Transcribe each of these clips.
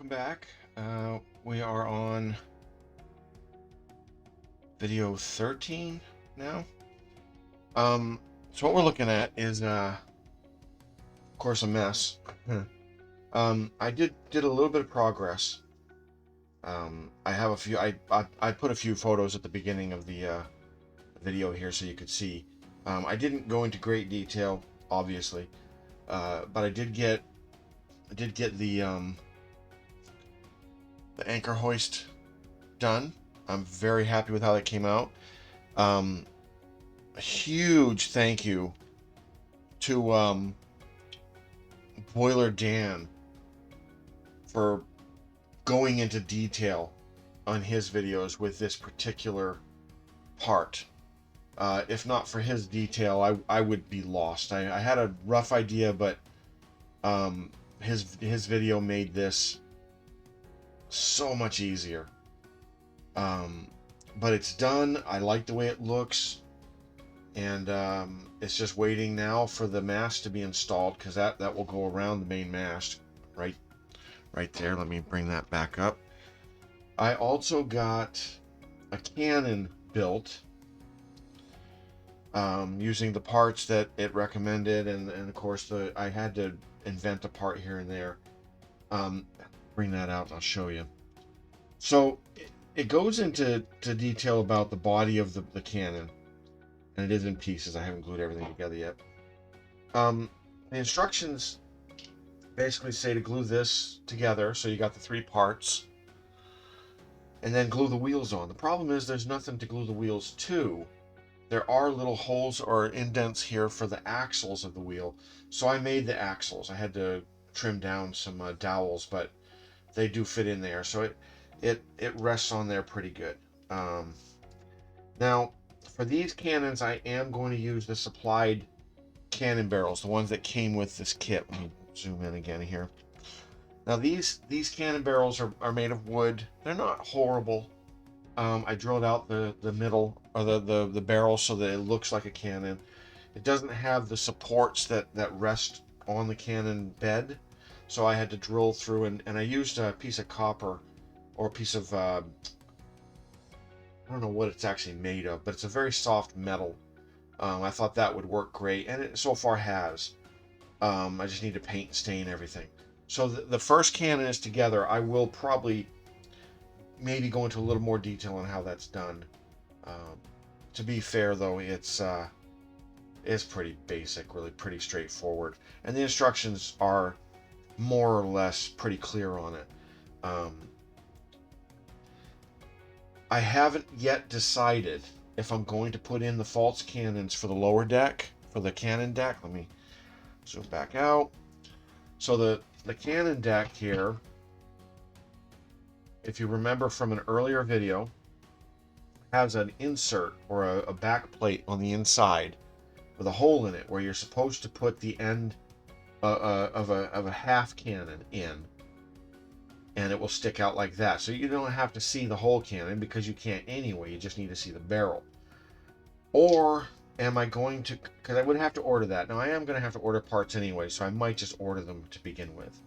Welcome back. We are on video 13 now. So what we're looking at is, of course, a mess. I did a little bit of progress. I have a few. I put a few photos at the beginning of the video here so you could see. I didn't go into great detail, obviously, but I did get the anchor hoist done. I'm very happy with how that came out. A huge thank you to Boiler Dan for going into detail on his videos with this particular part. If not for his detail, I would be lost. I had a rough idea, but his video made this so much easier. But it's done. I like the way it looks, and it's just waiting now for the mast to be installed, because that will go around the main mast right there. Let me bring that back up. I also got a cannon built using the parts that it recommended, and of course I had to invent a part here and there. Bring that out and I'll show you. So it goes into detail about the body of the cannon, and it is in pieces. I haven't glued everything together yet. The instructions basically say to glue this together, so you got the three parts, and then glue the wheels on. The problem is there's nothing to glue the wheels to. There are little holes or indents here for the axles of the wheel, so I made the axles. I had to trim down some dowels, but they do fit in there, so it rests on there pretty good. Now, for these cannons, I am going to use the supplied cannon barrels, the ones that came with this kit. Let me zoom in again here. Now, these cannon barrels are made of wood. They're not horrible. I drilled out the middle, or the barrel, so that it looks like a cannon. It doesn't have the supports that rest on the cannon bed, so I had to drill through, and I used a piece of copper, or a piece of I don't know what it's actually made of, but it's a very soft metal. I thought that would work great, and it so far has. I just need to paint and stain everything. So the first cannon is together. I will probably maybe go into a little more detail on how that's done. To be fair, though, it's pretty basic, really pretty straightforward, and the instructions are more or less pretty clear on it. I haven't yet decided if I'm going to put in the false cannons for the lower deck, for the cannon deck. Let me zoom back out. So the cannon deck here, if you remember from an earlier video, has an insert or a back plate on the inside with a hole in it where you're supposed to put the end of a half cannon in, and it will stick out like that. So you don't have to see the whole cannon, because you can't anyway. You just need to see the barrel. Or am I going to, because I would have to order that. Now I am going to have to order parts anyway, so I might just order them to begin with.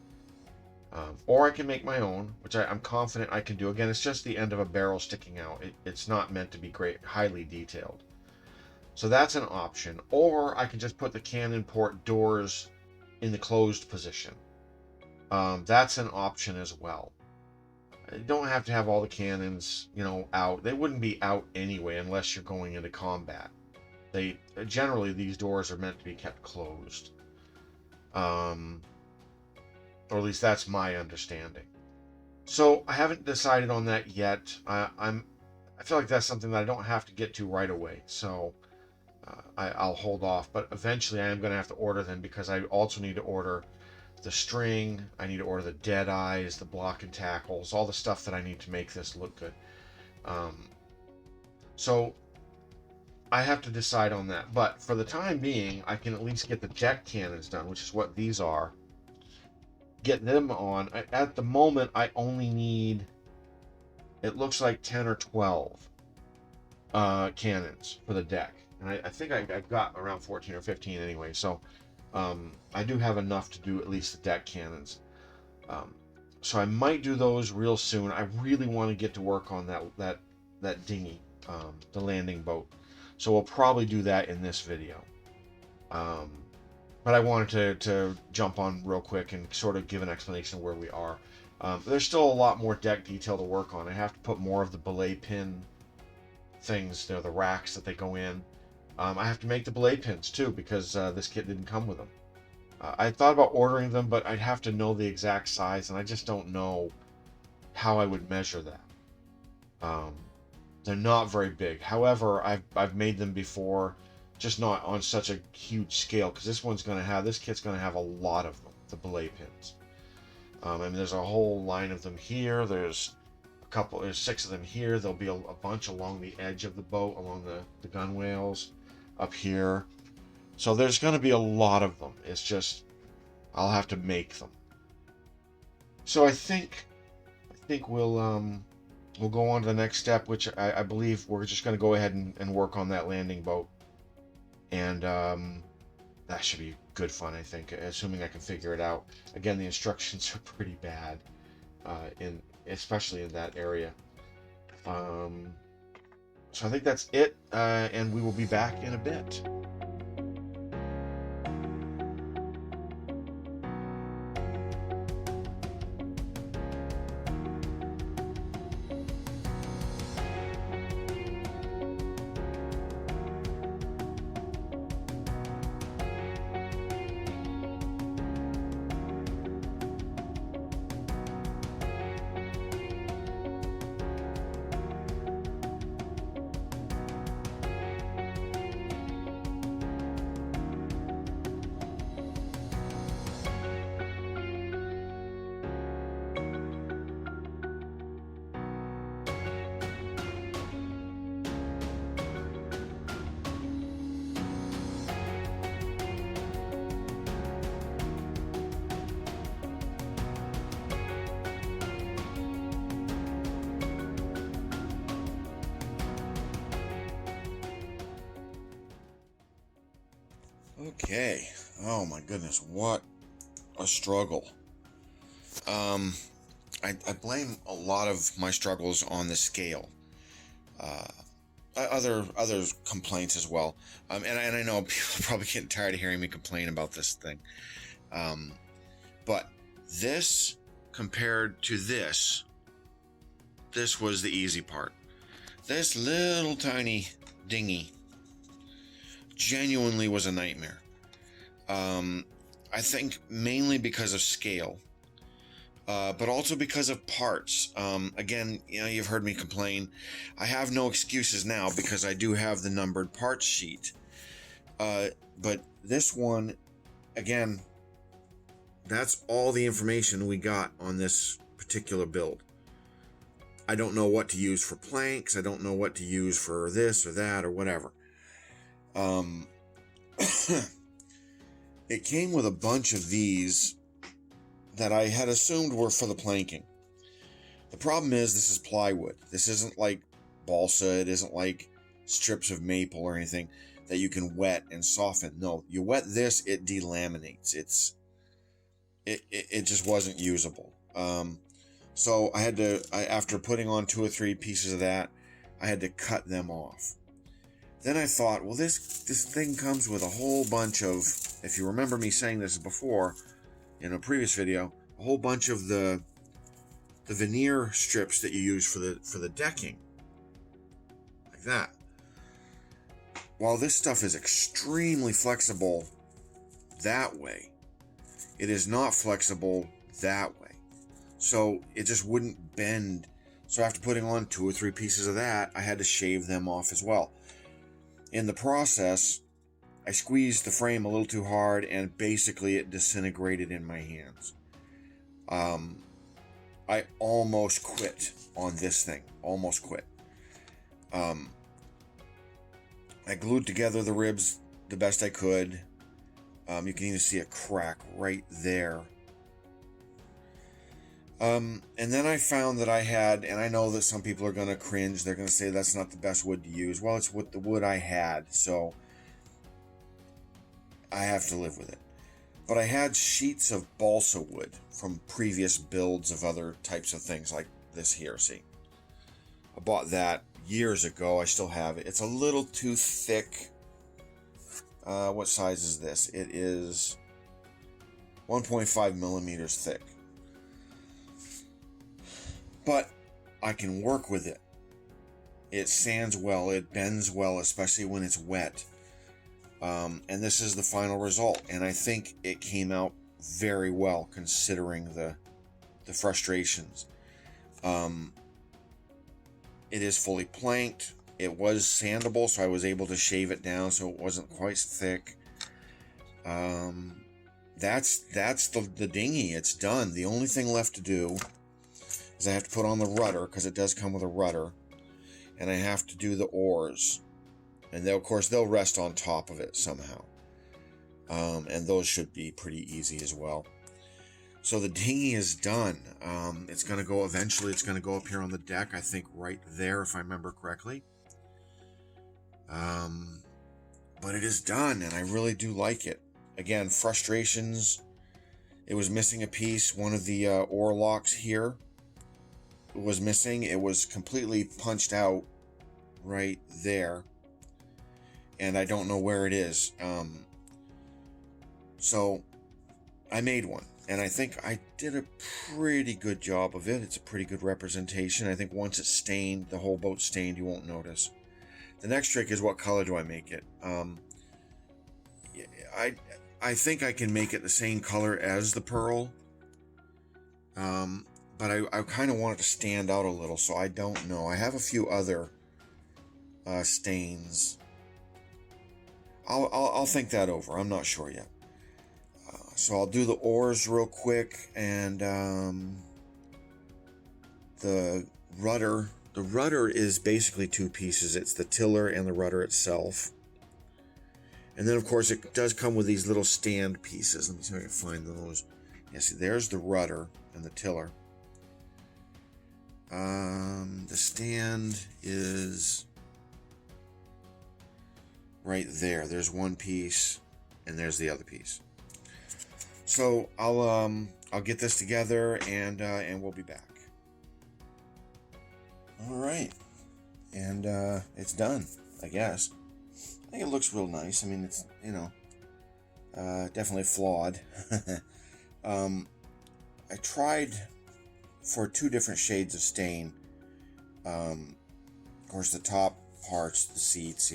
Or I can make my own, which I'm confident I can do. Again, it's just the end of a barrel sticking out. It's not meant to be highly detailed. So that's an option. Or I can just put the cannon port doors in the closed position. That's an option as well. You don't have to have all the cannons, out. They wouldn't be out anyway unless you're going into combat. Generally, these doors are meant to be kept closed. Or at least that's my understanding. So I haven't decided on that yet. I feel like that's something that I don't have to get to right away. So I'll hold off. But eventually I am going to have to order them, because I also need to order the string. I need to order the dead eyes, the block and tackles, all the stuff that I need to make this look good. So I have to decide on that. But for the time being, I can at least get the deck cannons done, which is what these are. Get them on. At the moment, I only need, it looks like 10 or 12 cannons for the deck. And I think I've got around 14 or 15 anyway. So I do have enough to do at least the deck cannons. So I might do those real soon. I really want to get to work on that dinghy, the landing boat. So we'll probably do that in this video. Um, but I wanted to jump on real quick and sort of give an explanation of where we are. There's still a lot more deck detail to work on. I have to put more of the belay pin things, the racks that they go in. I have to make the belay pins too, because this kit didn't come with them. I thought about ordering them, but I'd have to know the exact size, and I just don't know how I would measure that. They're not very big. However, I've made them before, just not on such a huge scale, because this kit's gonna have a lot of them, the belay pins. And there's a whole line of them here. There's 6 of them here. There'll be a bunch along the edge of the boat, along the gunwales, up here. So there's going to be a lot of them. It's just I'll have to make them. So I think we'll go on to the next step, which I believe we're just going to go ahead and work on that landing boat, and that should be good fun. I think, assuming I can figure it out. Again, the instructions are pretty bad, especially in that area. So I think that's it, and we will be back in a bit. Okay. Oh my goodness, what a struggle. I blame a lot of my struggles on the scale. Other complaints as well. And I know people are probably getting tired of hearing me complain about this thing. But this compared to this was the easy part. This little tiny dinghy genuinely was a nightmare. I think mainly because of scale, but also because of parts. Again, you've heard me complain. I have no excuses now because I do have the numbered parts sheet. But this one, again, that's all the information we got on this particular build. I don't know what to use for planks. I don't know what to use for this or that or whatever. It came with a bunch of these that I had assumed were for the planking. The problem is this is plywood. This isn't like balsa. It isn't like strips of maple or anything that you can wet and soften. No, you wet this, it delaminates. It just wasn't usable. So I had to, after putting on 2 or 3 pieces of that, I had to cut them off. Then I thought, well, this thing comes with a whole bunch of, if you remember me saying this before in a previous video, a whole bunch of the veneer strips that you use for the decking, like that. While this stuff is extremely flexible that way, it is not flexible that way. So it just wouldn't bend. So after putting on 2 or 3 pieces of that, I had to shave them off as well. In the process, I squeezed the frame a little too hard, and basically it disintegrated in my hands. I almost quit on this thing. Almost quit. I glued together the ribs the best I could. You can even see a crack right there. And then I found that I had, and I know that some people are going to cringe, they're going to say that's not the best wood to use. Well, it's what the wood I had, so I have to live with it. But I had sheets of balsa wood from previous builds of other types of things like this here, see. I bought that years ago. I still have it. It's a little too thick. What size is this? It is 1.5 millimeters thick. But I can work with it. It sands well, it bends well, especially when it's wet. And this is the final result. And I think it came out very well considering the frustrations. It is fully planked. It was sandable, so I was able to shave it down so it wasn't quite thick. That's the dinghy. It's done. The only thing left to do is I have to put on the rudder, because it does come with a rudder, and I have to do the oars, and of course they'll rest on top of it somehow, and those should be pretty easy as well. So the dinghy is done. It's going to go eventually. It's going to go up here on the deck, I think right there, if I remember correctly. But it is done, and I really do like it. Again, frustrations. It was missing a piece. One of the oar locks here was missing. It was completely punched out right there, and I don't know where it is. So I made one, and I think I did a pretty good job of it. It's a pretty good representation. I think once it's stained, the whole boat's stained, you won't notice. The next trick is, what color do I make it? I think I can make it the same color as the pearl, but I kind of want it to stand out a little, so I don't know. I have a few other stains. I'll think that over. I'm not sure yet. So I'll do the oars real quick, and the rudder. The rudder is basically two pieces. It's the tiller and the rudder itself. And then, of course, it does come with these little stand pieces. Let me see if I can find those. Yeah, see, there's the rudder and the tiller. The stand is right there. There's one piece, and there's the other piece. So I'll get this together, and we'll be back. All right, and it's done, I guess. I think it looks real nice. I mean, it's, definitely flawed. I tried for two different shades of stain. Of course, the top parts, the seats,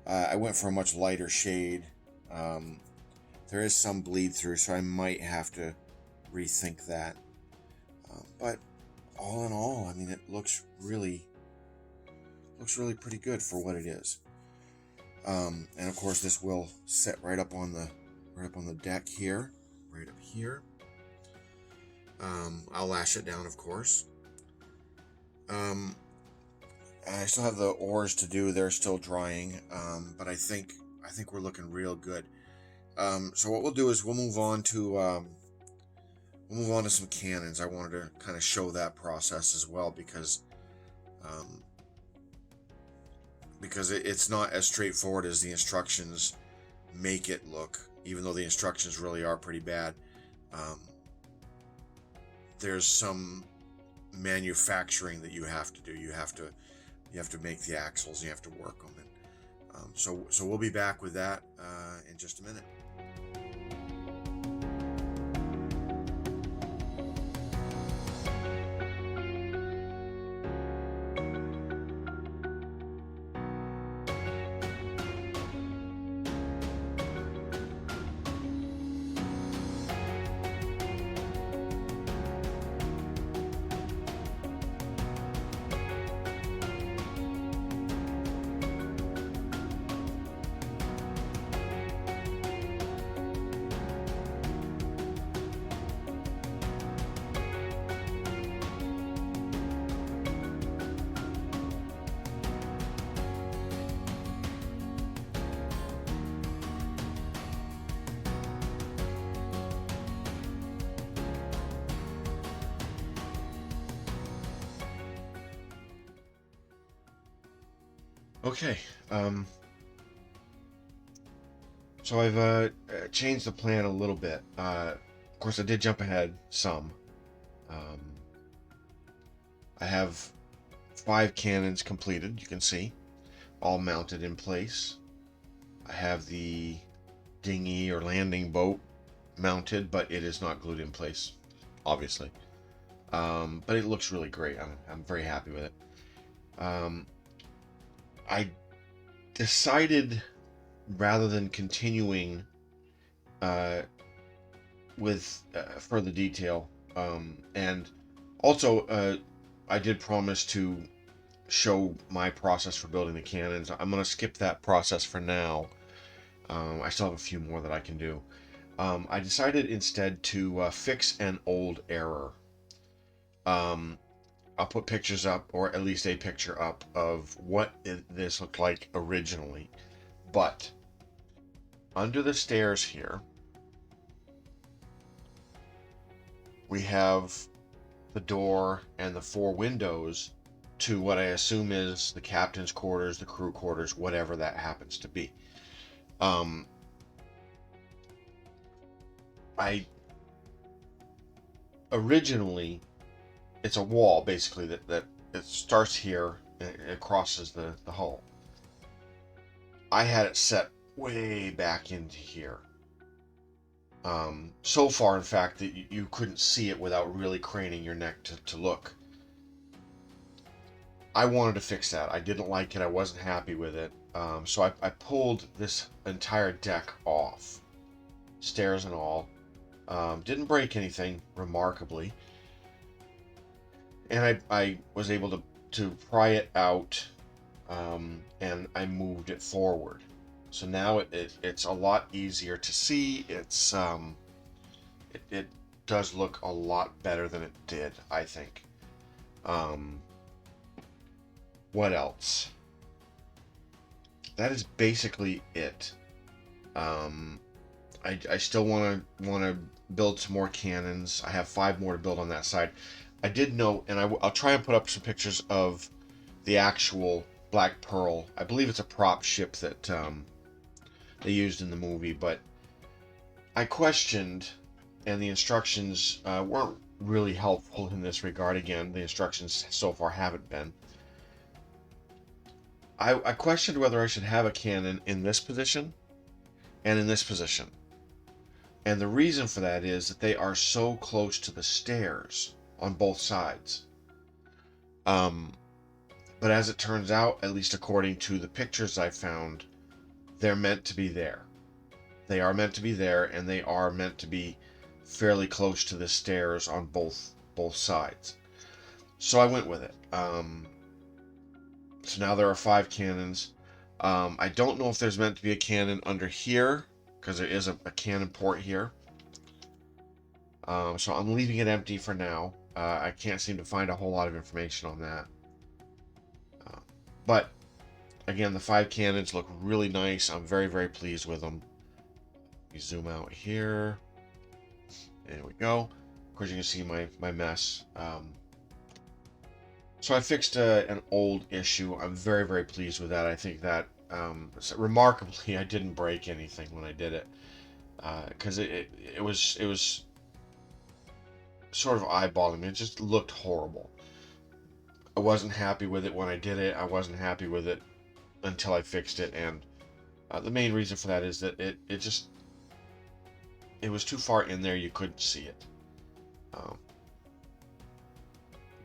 I went for a much lighter shade. There is some bleed through, so I might have to rethink that. But all in all, I mean, it looks really pretty good for what it is. And of course, this will set right up on the deck here, right up here. I'll lash it down, of course. I still have the oars to do; they're still drying. But I think we're looking real good. So what we'll do is we'll move on to some cannons. I wanted to kind of show that process as well, because it's not as straightforward as the instructions make it look, even though the instructions really are pretty bad. There's some manufacturing that you have to do. You have to make the axles, you have to work them. And so we'll be back with that in just a minute. Okay, So I've changed the plan a little bit. Of course, I did jump ahead some. Um, I have 5 cannons completed, you can see, all mounted in place. I have the dinghy or landing boat mounted, but it is not glued in place, obviously. But it looks really great. I'm very happy with it. I decided, rather than continuing uh, with further detail, and also I did promise to show my process for building the cannons. I'm going to skip that process for now. I still have a few more that I can do. I decided instead to fix an old error. Um, I'll put pictures up, or at least a picture up, of what this looked like originally. But under the stairs here, we have the door and the 4 windows to what I assume is the captain's quarters, the crew quarters, whatever that happens to be. I originally, it's a wall basically that it starts here and it crosses the hull. I had it set way back into here. So far, in fact, that you couldn't see it without really craning your neck to look. I wanted to fix that. I didn't like it. I wasn't happy with it. So I pulled this entire deck off, stairs and all. Didn't break anything remarkably, and I was able to pry it out, and I moved it forward. So now it's a lot easier to see. It does look a lot better than it did, I think. What else? That is basically it. I still want to build some more cannons. I have 5 more to build on that side. I did note, and I'll try and put up some pictures of the actual Black Pearl. I believe it's a prop ship that they used in the movie, but I questioned, and the instructions weren't really helpful in this regard. Again, the instructions so far haven't been. I questioned whether I should have a cannon in this position and in this position. And the reason for that is that they are so close to the stairs on both sides. But as it turns out, at least according to the pictures I found, they're meant to be there. They are meant to be there, and they are meant to be fairly close to the stairs on both sides. So I went with it. So now there are 5 cannons. I don't know if there's meant to be a cannon under here, because there is a cannon port here. So I'm leaving it empty for now. I can't seem to find a whole lot of information on that. But again, the 5 cannons look really nice. I'm very, very pleased with them. Let me zoom out here. There we go. Of course, you can see my mess. So I fixed an old issue. I'm very, very pleased with that. I think that remarkably, I didn't break anything when I did it, because it was sort of eyeballing me. It just looked horrible. I wasn't happy with it when I did it. I wasn't happy with it until I fixed it, and the main reason for that is that it was too far in there. You couldn't see it.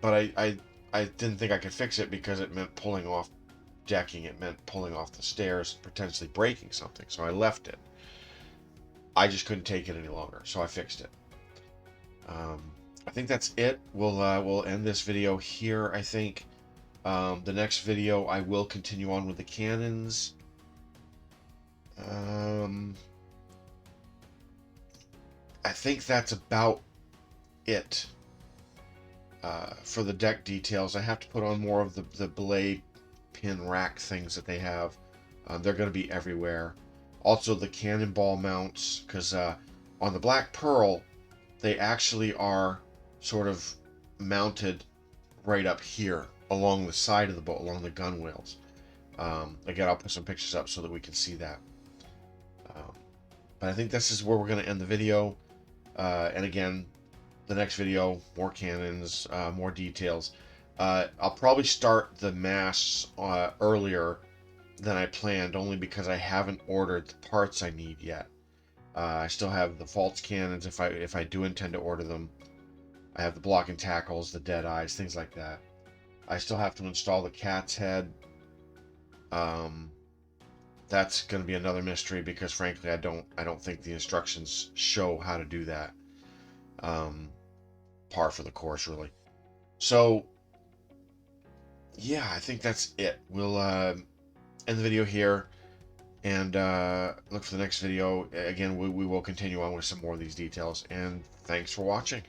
But I didn't think I could fix it because it meant pulling off decking. It meant pulling off the stairs, potentially breaking something. So I left it. I just couldn't take it any longer, so I fixed it. I think that's it. We'll end this video here, I think. The next video, I will continue on with the cannons. I think that's about it for the deck details. I have to put on more of the blade pin rack things that they have. They're going to be everywhere. Also the cannonball mounts, because on the Black Pearl, they actually are sort of mounted right up here along the side of the boat, along the gunwales. Again, I'll put some pictures up so that we can see that. But I think this is where we're going to end the video. And again, the next video, more cannons, more details. I'll probably start the mass earlier than I planned, only because I haven't ordered the parts I need yet. I still have the false cannons if I do intend to order them. I have the blocking tackles, the dead eyes, things like that. I still have to install the cat's head. That's going to be another mystery because frankly I don't think the instructions show how to do that. Par for the course, really. So yeah, I think that's it. We'll end the video here and look for the next video. Again, we will continue on with some more of these details, and thanks for watching.